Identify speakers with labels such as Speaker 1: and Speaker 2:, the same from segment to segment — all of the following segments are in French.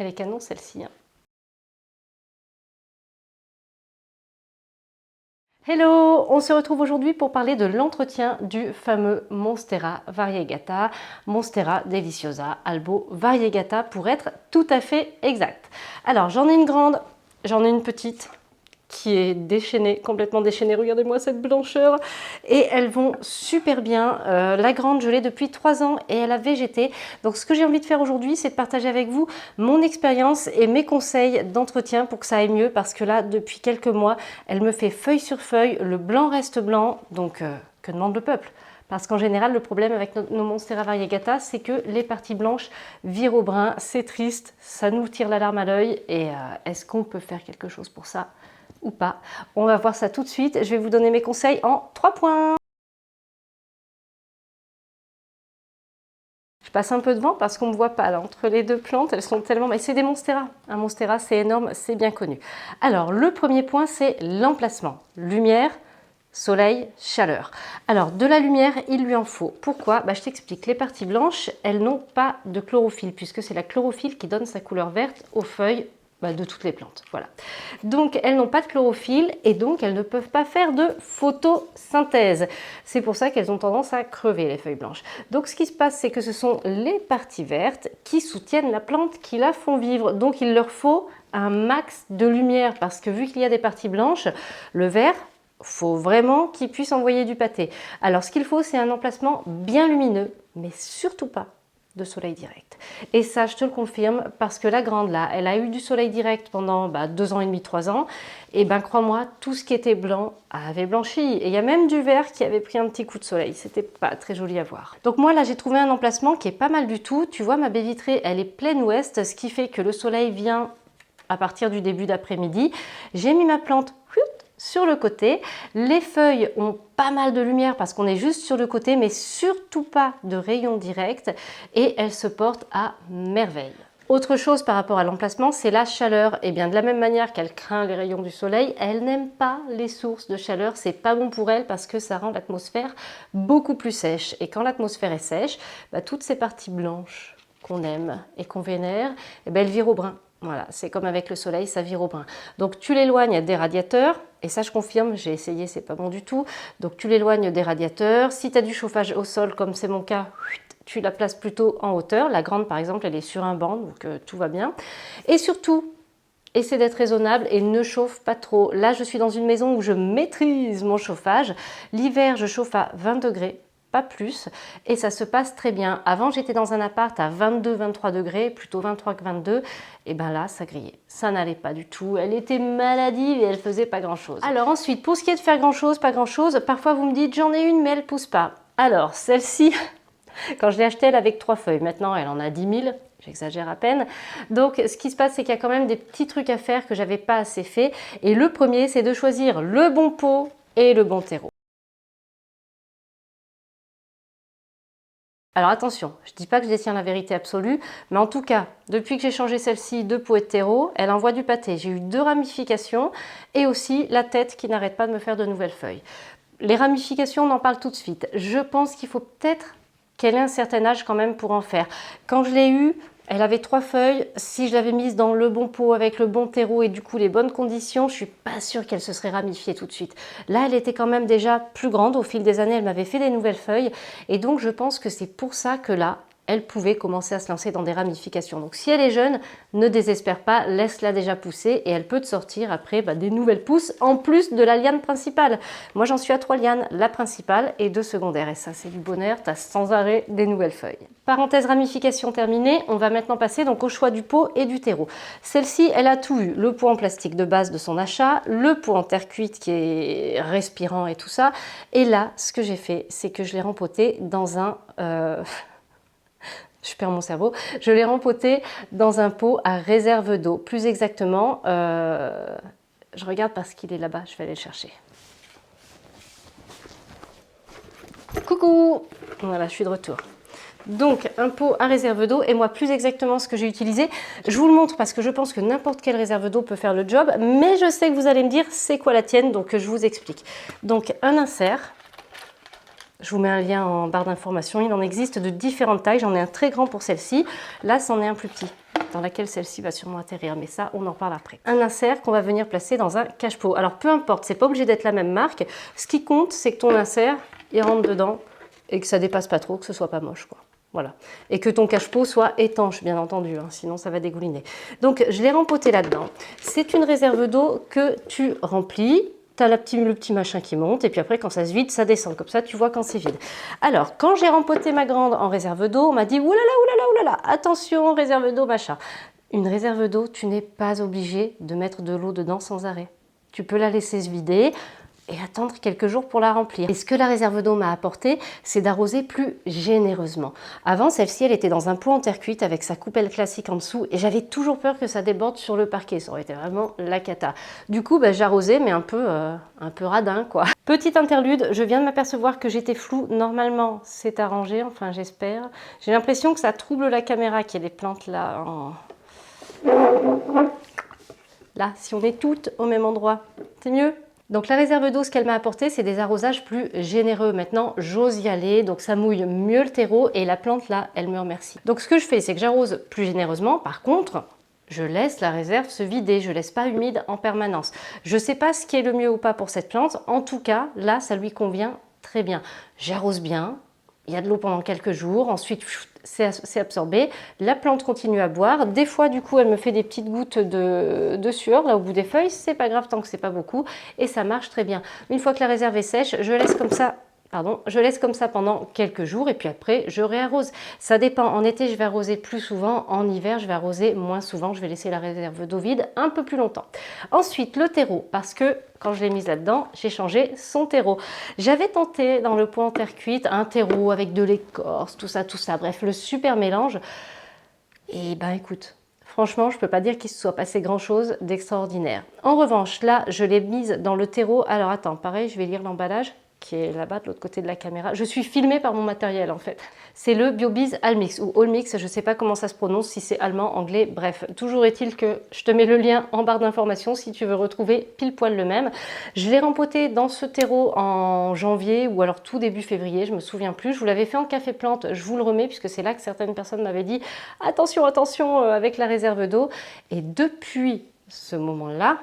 Speaker 1: Elle est canon celle-ci. Hein. Hello, on se retrouve aujourd'hui pour parler de l'entretien du fameux Monstera variegata, Monstera deliciosa albo variegata pour être tout à fait exact. Alors j'en ai une grande, j'en ai une petite qui est déchaînée, complètement déchaînée, regardez-moi cette blancheur, et elles vont super bien. La grande, je l'ai depuis 3 ans et elle a végété. Donc ce que j'ai envie de faire aujourd'hui, c'est de partager avec vous mon expérience et mes conseils d'entretien pour que ça aille mieux, parce que là, depuis quelques mois, elle me fait feuille sur feuille, le blanc reste blanc, donc que demande le peuple? Parce qu'en général, le problème avec nos Monstera variegata, c'est que les parties blanches virent au brun, c'est triste, ça nous tire la larme à l'œil, et est-ce qu'on peut faire quelque chose pour ça ou pas? On va voir ça tout de suite. Je vais vous donner mes conseils en 3 points. Je passe un peu devant parce qu'on ne me voit pas là. Entre les deux plantes, elles sont tellement... Mais c'est des Monstera. Un Monstera, c'est énorme, c'est bien connu. Alors, le premier point, c'est l'emplacement. Lumière, soleil, chaleur. Alors, de la lumière, il lui en faut. Pourquoi? Je t'explique. Les parties blanches, elles n'ont pas de chlorophylle, puisque c'est la chlorophylle qui donne sa couleur verte aux feuilles de toutes les plantes. Voilà. Donc, elles n'ont pas de chlorophylle et donc elles ne peuvent pas faire de photosynthèse. C'est pour ça qu'elles ont tendance à crever, les feuilles blanches. Donc, ce qui se passe, c'est que ce sont les parties vertes qui soutiennent la plante, qui la font vivre. Donc, il leur faut un max de lumière parce que vu qu'il y a des parties blanches, le vert, faut vraiment qu'il puisse envoyer du pâté. Alors, ce qu'il faut, c'est un emplacement bien lumineux, mais surtout pas de soleil direct. Et ça, je te le confirme, parce que la grande, là, elle a eu du soleil direct pendant 2 ans et demi, 3 ans. Et crois-moi, tout ce qui était blanc avait blanchi. Et il y a même du vert qui avait pris un petit coup de soleil. C'était pas très joli à voir. Donc moi, là, j'ai trouvé un emplacement qui est pas mal du tout. Tu vois, ma baie vitrée, elle est pleine ouest, ce qui fait que le soleil vient à partir du début d'après-midi. J'ai mis ma plante sur le côté. Les feuilles ont pas mal de lumière parce qu'on est juste sur le côté, mais surtout pas de rayons directs, et elles se portent à merveille. Autre chose par rapport à l'emplacement, c'est la chaleur. Et bien de la même manière qu'elle craint les rayons du soleil, elle n'aime pas les sources de chaleur. C'est pas bon pour elle parce que ça rend l'atmosphère beaucoup plus sèche. Et quand l'atmosphère est sèche, toutes ces parties blanches qu'on aime et qu'on vénère, elles virent au brun. Voilà, c'est comme avec le soleil, ça vire au brun. Donc tu l'éloignes des radiateurs, et ça je confirme, j'ai essayé, c'est pas bon du tout. Donc tu l'éloignes des radiateurs. Si tu as du chauffage au sol, comme c'est mon cas, tu la places plutôt en hauteur. La grande par exemple, elle est sur un banc, donc tout va bien. Et surtout, essaie d'être raisonnable et ne chauffe pas trop. Là, je suis dans une maison où je maîtrise mon chauffage. L'hiver, je chauffe à 20 degrés. Pas plus, et ça se passe très bien. Avant, j'étais dans un appart à 22-23 degrés, plutôt 23 que 22, et là, ça grillait. Ça n'allait pas du tout. Elle était maladive et elle faisait pas grand-chose. Alors ensuite, pour ce qui est de faire grand-chose, pas grand-chose, parfois vous me dites, j'en ai une, mais elle pousse pas. Alors, celle-ci, quand je l'ai achetée, elle avait que 3 feuilles. Maintenant, elle en a 10 000. J'exagère à peine. Donc, ce qui se passe, c'est qu'il y a quand même des petits trucs à faire que j'avais pas assez fait. Et le premier, c'est de choisir le bon pot et le bon terreau. Alors attention, je ne dis pas que je détiens la vérité absolue, mais en tout cas, depuis que j'ai changé celle-ci de pot et de terreau, elle envoie du pâté. J'ai eu 2 ramifications et aussi la tête qui n'arrête pas de me faire de nouvelles feuilles. Les ramifications, on en parle tout de suite. Je pense qu'il faut peut-être qu'elle ait un certain âge quand même pour en faire. Quand je l'ai eue, elle avait 3 feuilles. Si je l'avais mise dans le bon pot avec le bon terreau et du coup les bonnes conditions, je ne suis pas sûre qu'elle se serait ramifiée tout de suite. Là, elle était quand même déjà plus grande. Au fil des années, elle m'avait fait des nouvelles feuilles. Et donc, je pense que c'est pour ça que là, elle pouvait commencer à se lancer dans des ramifications. Donc si elle est jeune, ne désespère pas, laisse-la déjà pousser et elle peut te sortir après des nouvelles pousses en plus de la liane principale. Moi j'en suis à 3 lianes, la principale et 2 secondaires, et ça c'est du bonheur, tu as sans arrêt des nouvelles feuilles. Parenthèse ramification terminée, on va maintenant passer donc au choix du pot et du terreau. Celle-ci, elle a tout eu, le pot en plastique de base de son achat, le pot en terre cuite qui est respirant et tout ça, et là ce que j'ai fait, c'est que je l'ai rempoté dans un... Je perds mon cerveau. Je l'ai rempoté dans un pot à réserve d'eau. Plus exactement, je regarde parce qu'il est là-bas, je vais aller le chercher. Coucou! Voilà, je suis de retour. Donc, un pot à réserve d'eau, et moi, plus exactement ce que j'ai utilisé, je vous le montre parce que je pense que n'importe quelle réserve d'eau peut faire le job, mais je sais que vous allez me dire c'est quoi la tienne, donc je vous explique. Donc, un insert. Je vous mets un lien en barre d'informations, il en existe de différentes tailles, j'en ai un très grand pour celle-ci, là c'en est un plus petit. dans laquelle celle-ci va sûrement atterrir, mais ça, on en parle après. Un insert qu'on va venir placer dans un cache-pot. Alors, peu importe, c'est pas obligé d'être la même marque. Ce qui compte, c'est que ton insert, il rentre dedans et que ça dépasse pas trop, que ce soit pas moche, quoi. Voilà. Et que ton cache-pot soit étanche, bien entendu, hein, sinon ça va dégouliner. Donc, je l'ai rempoté là-dedans. C'est une réserve d'eau que tu remplis. Tu as le petit machin qui monte, et puis après, quand ça se vide, ça descend. Comme ça, tu vois quand c'est vide. Alors, quand j'ai rempoté ma grande en réserve d'eau, on m'a dit « Oulala, oulala, oulala, attention, réserve d'eau, machin ». Une réserve d'eau, tu n'es pas obligé de mettre de l'eau dedans sans arrêt. Tu peux la laisser se vider et attendre quelques jours pour la remplir. Et ce que la réserve d'eau m'a apporté, c'est d'arroser plus généreusement. Avant, celle-ci, elle était dans un pot en terre cuite avec sa coupelle classique en dessous et j'avais toujours peur que ça déborde sur le parquet. Ça aurait été vraiment la cata. Du coup, j'arrosais, mais un peu radin, quoi. Petite interlude, je viens de m'apercevoir que j'étais floue. Normalement, c'est arrangé, enfin j'espère. J'ai l'impression que ça trouble la caméra, qu'il y a des plantes là. Là, si on est toutes au même endroit, c'est mieux. Donc la réserve d'eau, ce qu'elle m'a apporté, c'est des arrosages plus généreux. Maintenant, j'ose y aller, donc ça mouille mieux le terreau et la plante là, elle me remercie. Donc ce que je fais, c'est que j'arrose plus généreusement. Par contre, je laisse la réserve se vider, je ne laisse pas humide en permanence. Je ne sais pas ce qui est le mieux ou pas pour cette plante. En tout cas, là, ça lui convient très bien. J'arrose bien, il y a de l'eau pendant quelques jours, ensuite c'est absorbé, la plante continue à boire. Des fois, du coup, elle me fait des petites gouttes de sueur là au bout des feuilles, c'est pas grave tant que c'est pas beaucoup et ça marche très bien. Une fois que la réserve est sèche, je laisse comme ça. Je laisse comme ça pendant quelques jours et puis après je réarrose. Ça dépend, en été je vais arroser plus souvent, en hiver je vais arroser moins souvent, je vais laisser la réserve d'eau vide un peu plus longtemps. Ensuite le terreau, parce que quand je l'ai mise là-dedans, j'ai changé son terreau. J'avais tenté dans le pot en terre cuite un terreau avec de l'écorce, tout ça, bref le super mélange. Et écoute, franchement, je ne peux pas dire qu'il se soit passé grand-chose d'extraordinaire. En revanche, là, je l'ai mise dans le terreau. Alors attends, pareil, je vais lire l'emballage qui est là-bas de l'autre côté de la caméra. Je suis filmée par mon matériel en fait. C'est le BioBiz Almix ou Allmix, je ne sais pas comment ça se prononce, si c'est allemand, anglais, bref. Toujours est-il que je te mets le lien en barre d'informations si tu veux retrouver pile poil le même. Je l'ai rempoté dans ce terreau en janvier ou alors tout début février, je me souviens plus. Je vous l'avais fait en café plante, je vous le remets puisque c'est là que certaines personnes m'avaient dit attention, attention avec la réserve d'eau. Et depuis ce moment-là,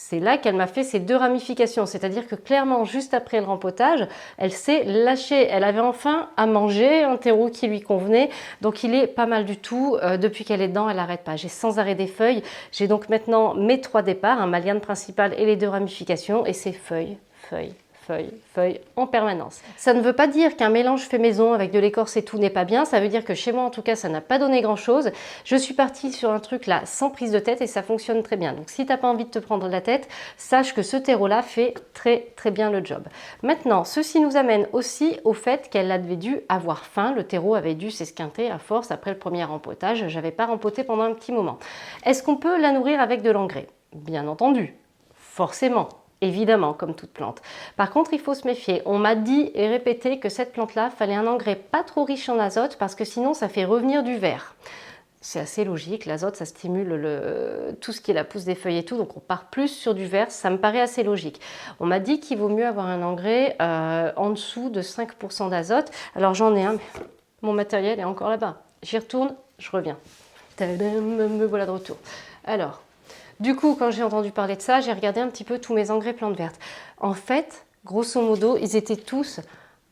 Speaker 1: c'est là qu'elle m'a fait ces deux ramifications, c'est-à-dire que clairement, juste après le rempotage, elle s'est lâchée. Elle avait enfin à manger un terreau qui lui convenait, donc il est pas mal du tout. Depuis qu'elle est dedans, elle n'arrête pas. J'ai sans arrêt des feuilles. J'ai donc maintenant mes 3 départs, ma liane principale et les 2 ramifications, et c'est feuilles, feuilles, feuilles, feuilles en permanence. Ça ne veut pas dire qu'un mélange fait maison avec de l'écorce et tout n'est pas bien, ça veut dire que chez moi en tout cas ça n'a pas donné grand chose. Je suis partie sur un truc là sans prise de tête et ça fonctionne très bien. Donc si tu n'as pas envie de te prendre la tête, sache que ce terreau là fait très bien le job. Maintenant, ceci nous amène aussi au fait qu'elle avait dû avoir faim, le terreau avait dû s'esquinter à force après le premier rempotage, j'avais pas rempoté pendant un petit moment. Est-ce qu'on peut la nourrir avec de l'engrais? Bien entendu, forcément. Évidemment, comme toute plante. Par contre, il faut se méfier. On m'a dit et répété que cette plante-là, fallait un engrais pas trop riche en azote parce que sinon, ça fait revenir du vert. C'est assez logique, l'azote, ça stimule tout ce qui est la pousse des feuilles et tout, donc on part plus sur du vert, ça me paraît assez logique. On m'a dit qu'il vaut mieux avoir un engrais en dessous de 5% d'azote. Alors j'en ai un, mais mon matériel est encore là-bas. J'y retourne, je reviens. Tadam, me voilà de retour. Alors... Du coup, quand j'ai entendu parler de ça, j'ai regardé un petit peu tous mes engrais plantes vertes. En fait, grosso modo, ils étaient tous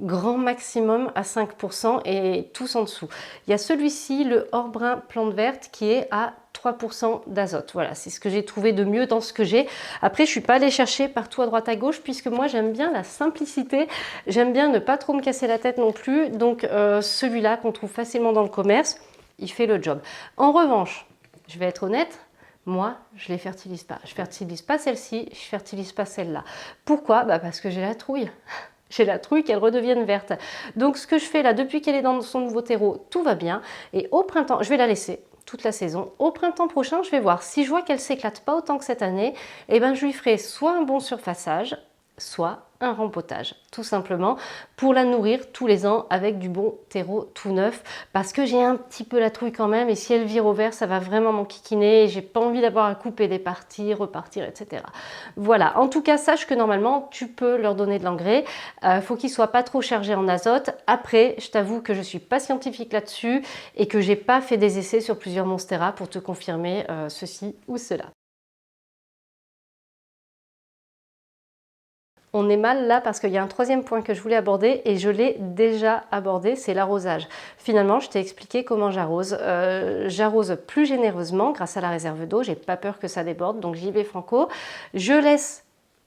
Speaker 1: grand maximum à 5% et tous en dessous. Il y a celui-ci, le Orbrun plante verte, qui est à 3% d'azote. Voilà, c'est ce que j'ai trouvé de mieux dans ce que j'ai. Après, je ne suis pas allée chercher partout à droite à gauche, puisque moi, j'aime bien la simplicité. J'aime bien ne pas trop me casser la tête non plus. Donc, celui-là, qu'on trouve facilement dans le commerce, il fait le job. En revanche, je vais être honnête, moi, je ne les fertilise pas. Je ne fertilise pas celle-ci, je ne fertilise pas celle-là. Pourquoi? Parce que j'ai la trouille. J'ai la trouille qu'elle redevienne verte. Donc ce que je fais là, depuis qu'elle est dans son nouveau terreau, tout va bien. Et au printemps, je vais la laisser toute la saison. Au printemps prochain, je vais voir. Si je vois qu'elle ne s'éclate pas autant que cette année, je lui ferai soit un bon surfaçage, soit un rempotage, tout simplement pour la nourrir tous les ans avec du bon terreau tout neuf, parce que j'ai un petit peu la trouille quand même, et si elle vire au vert, ça va vraiment m'enquiquiner, et j'ai pas envie d'avoir à couper des parties, repartir, etc. Voilà, en tout cas, sache que normalement, tu peux leur donner de l'engrais, faut qu'ils soient pas trop chargés en azote. Après, je t'avoue que je suis pas scientifique là-dessus, et que j'ai pas fait des essais sur plusieurs monstera pour te confirmer ceci ou cela. On est mal là parce qu'il y a un troisième point que je voulais aborder et je l'ai déjà abordé, c'est l'arrosage. Finalement, je t'ai expliqué comment j'arrose. J'arrose plus généreusement grâce à la réserve d'eau, j'ai pas peur que ça déborde, donc j'y vais franco. Je laisse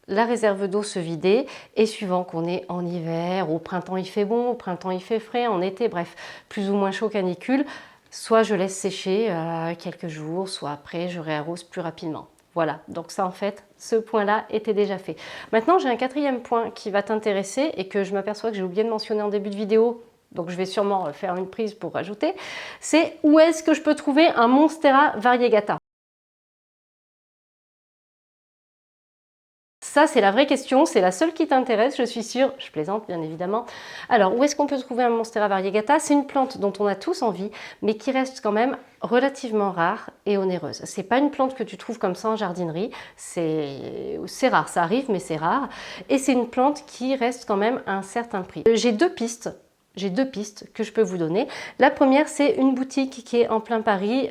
Speaker 1: la réserve d'eau se vider et suivant qu'on est en hiver, au printemps il fait bon, au printemps il fait frais, en été, bref, plus ou moins chaud canicule, soit je laisse sécher quelques jours, soit après je réarrose plus rapidement. Voilà, donc ça en fait, ce point-là était déjà fait. Maintenant, j'ai un quatrième point qui va t'intéresser et que je m'aperçois que j'ai oublié de mentionner en début de vidéo, donc je vais sûrement faire une prise pour rajouter, c'est où est-ce que je peux trouver un Monstera variegata? Ça, c'est la vraie question, c'est la seule qui t'intéresse, je suis sûre. Je plaisante, bien évidemment. Alors, où est-ce qu'on peut trouver un Monstera variegata? C'est une plante dont on a tous envie, mais qui reste quand même relativement rare et onéreuse. C'est pas une plante que tu trouves comme ça en jardinerie, c'est rare, ça arrive, mais c'est rare. Et c'est une plante qui reste quand même à un certain prix. J'ai deux pistes que je peux vous donner. La première, c'est une boutique qui est en plein Paris,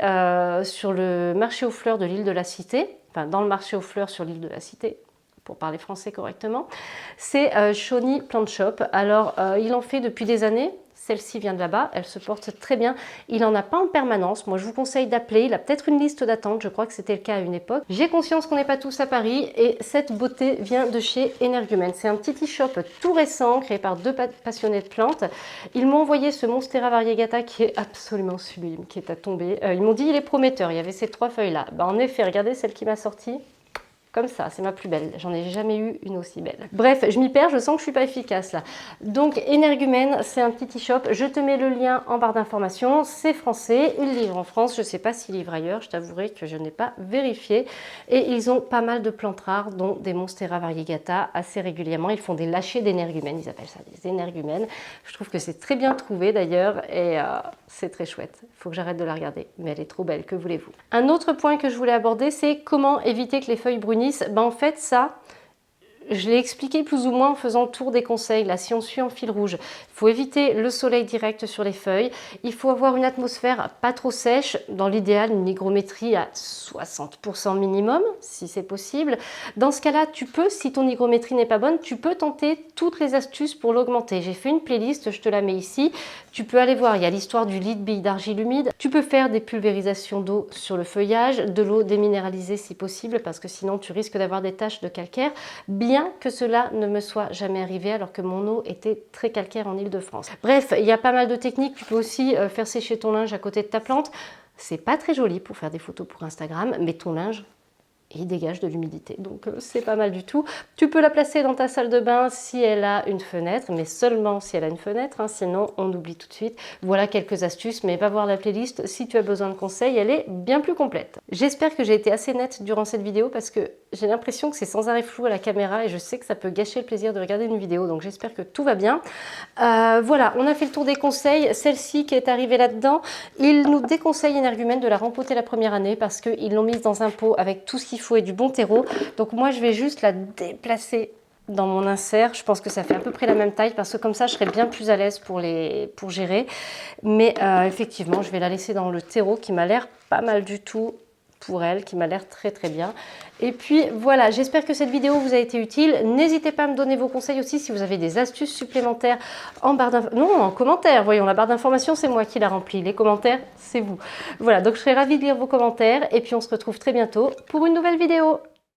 Speaker 1: sur le marché aux fleurs de l'île de la Cité, enfin dans le marché aux fleurs sur l'île de la Cité, pour parler français correctement. C'est Shawnee Plant Shop. Alors, il en fait depuis des années. Celle-ci vient de là-bas, elle se porte très bien. Il n'en a pas en permanence. Moi, je vous conseille d'appeler. Il a peut-être une liste d'attente. Je crois que c'était le cas à une époque. J'ai conscience qu'on n'est pas tous à Paris et cette beauté vient de chez Energumen. C'est un petit e-shop tout récent, créé par deux passionnés de plantes. Ils m'ont envoyé ce Monstera variegata qui est absolument sublime, qui est à tomber. Ils m'ont dit il est prometteur. Il y avait ces trois feuilles-là. En effet, regardez celle qui m'a sorti. Comme ça, c'est ma plus belle. J'en ai jamais eu une aussi belle. Bref, je m'y perds, je sens que je suis pas efficace là. Donc, Energumen, c'est un petit e-shop. Je te mets le lien en barre d'informations. C'est français, ils livrent en France. Je sais pas s'ils livrent ailleurs, je t'avouerai que je n'ai pas vérifié. Et ils ont pas mal de plantes rares, dont des Monstera variegata assez régulièrement. Ils font des lâchers d'Energumen, ils appellent ça des Energumen. Je trouve que c'est très bien trouvé d'ailleurs et c'est très chouette. Il faut que j'arrête de la regarder, mais elle est trop belle, que voulez-vous. Un autre point que je voulais aborder, c'est comment éviter que les feuilles brunissent. Ben en fait, ça, je l'ai expliqué plus ou moins en faisant le tour des conseils. Là, si on suit en fil rouge, il faut éviter le soleil direct sur les feuilles. Il faut avoir une atmosphère pas trop sèche. Dans l'idéal, une hygrométrie à 60% minimum, si c'est possible. Dans ce cas-là, tu peux, si ton hygrométrie n'est pas bonne, tu peux tenter toutes les astuces pour l'augmenter. J'ai fait une playlist, je te la mets ici. Tu peux aller voir, il y a l'histoire du lit de billes d'argile humide. Tu peux faire des pulvérisations d'eau sur le feuillage, de l'eau déminéralisée si possible, parce que sinon tu risques d'avoir des taches de calcaire, bien que cela ne me soit jamais arrivé alors que mon eau était très calcaire en Île-de-France. Bref, il y a pas mal de techniques. Tu peux aussi faire sécher ton linge à côté de ta plante. C'est pas très joli pour faire des photos pour Instagram, mais ton linge, et il dégage de l'humidité, donc c'est pas mal du tout. Tu peux la placer dans ta salle de bain si elle a une fenêtre, mais seulement si elle a une fenêtre, hein, sinon on oublie tout de suite. Voilà quelques astuces, mais va voir la playlist si tu as besoin de conseils, elle est bien plus complète. J'espère que j'ai été assez nette durant cette vidéo parce que j'ai l'impression que c'est sans arrêt flou à la caméra et je sais que ça peut gâcher le plaisir de regarder une vidéo, donc j'espère que tout va bien. Voilà, on a fait le tour des conseils. Celle-ci qui est arrivée là-dedans, il nous déconseille Energumen de la rempoter la première année parce qu'ils l'ont mise dans un pot avec tout ce qu'il faut et du bon terreau. Donc moi, je vais juste la déplacer dans mon insert. Je pense que ça fait à peu près la même taille parce que comme ça, je serai bien plus à l'aise pour gérer. Mais effectivement, je vais la laisser dans le terreau qui m'a l'air pas mal du tout pour elle, qui m'a l'air très très bien. Et puis voilà, j'espère que cette vidéo vous a été utile. N'hésitez pas à me donner vos conseils aussi si vous avez des astuces supplémentaires en barre d'informations. Non, en commentaire. Voyons, la barre d'informations, c'est moi qui la remplis. Les commentaires, c'est vous. Voilà, donc je serai ravie de lire vos commentaires. Et puis on se retrouve très bientôt pour une nouvelle vidéo.